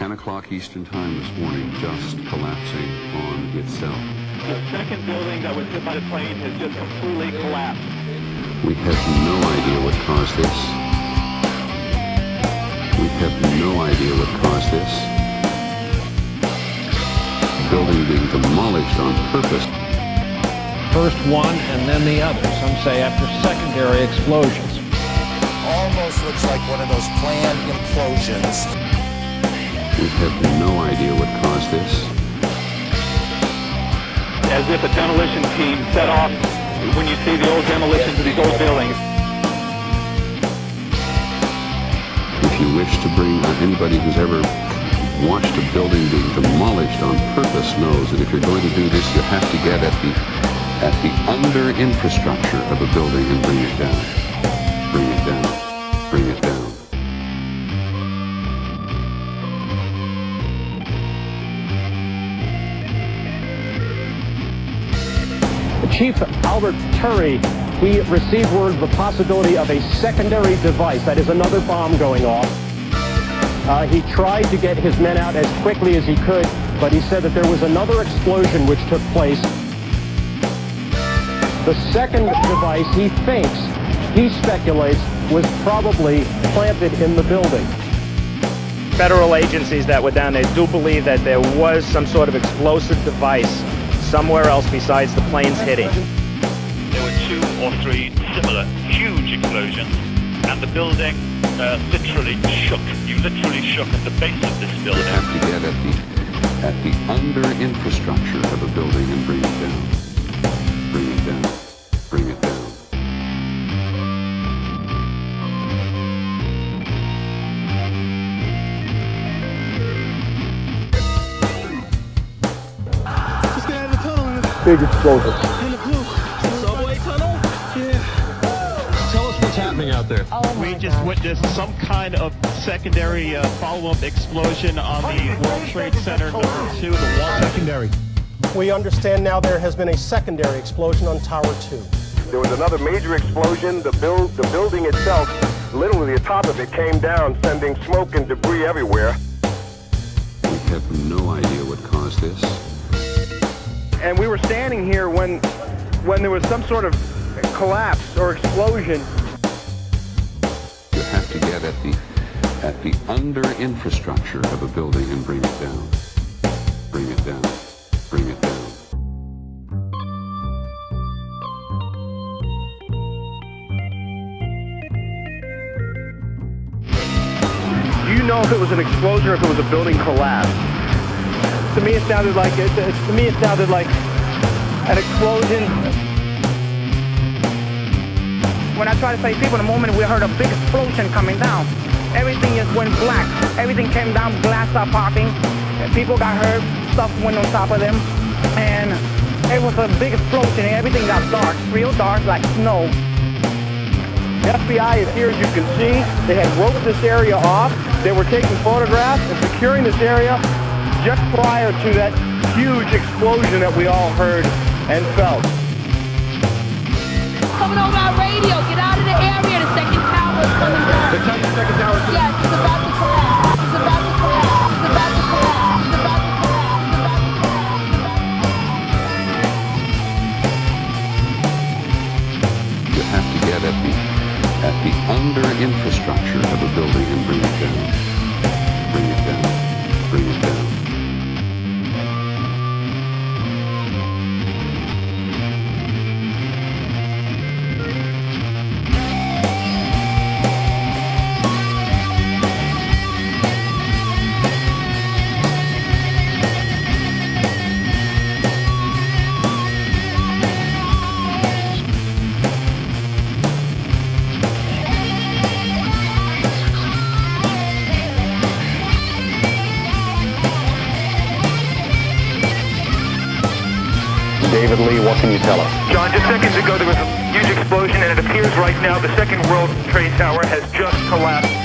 10 o'clock Eastern Time this morning, just collapsing on itself. The second building that was hit by the plane has just completely collapsed. We have no idea what caused this. We have no idea what caused this. Building being demolished on purpose. First one and then the other, some say after secondary explosions. Almost looks like one of those planned implosions. We have no idea what caused this. As if a demolition team set off when you see the old demolitions of these old buildings. If you wish to bring anybody who's ever watched a building being demolished on purpose knows that if you're going to do this, you have to get at the under infrastructure of a building and bring it down. Bring it down. Bring it down. Chief Albert Turry, he received word of the possibility of a secondary device, that is another bomb going off. He tried to get his men out as quickly as he could, but he said that there was another explosion which took place. The second device, he thinks, he speculates, was probably planted in the building. Federal agencies that were down there do believe that there was some sort of explosive device somewhere else besides the planes hitting. There were 2 or 3 similar huge explosions, and the building literally shook. You literally shook at the base of this building. You have to get at the under infrastructure of a building and bring it down. Bring it down. Bring it down. Big explosion. In the blue subway tunnel? Yeah. Tell us what's happening out there. We just witnessed some kind of secondary follow-up explosion on the World Trade Center #2, the wall. Secondary. We understand now there has been a secondary explosion on Tower 2. There was another major explosion. The building itself, literally the top of it came down, sending smoke and debris everywhere. We have no idea what caused this. And we were standing here when there was some sort of collapse or explosion. You have to get at the under infrastructure of a building and bring it down. Bring it down. Bring it down. Do you know if it was an explosion or if it was a building collapse? To me, it sounded like an explosion. When I try to save people, the moment we heard a big explosion coming down, everything just went black. Everything came down, glass started popping. People got hurt, stuff went on top of them, and it was a big explosion. And everything got dark, real dark, like snow. The FBI is here, as you can see. They had roped this area off. They were taking photographs and securing this area just prior to that huge explosion that we all heard and felt. Coming over our radio, get out of the area, the second tower is coming down. The second tower is Yes, it's about to collapse. It's about to collapse. It's about to collapse. It's about to collapse. It's about to collapse. You have to get at the under infrastructure of a building and bring it down. Bring it down. Bring it down. David Lee, what can you tell us? John, just seconds ago there was a huge explosion, and it appears right now the second World Trade Tower has just collapsed.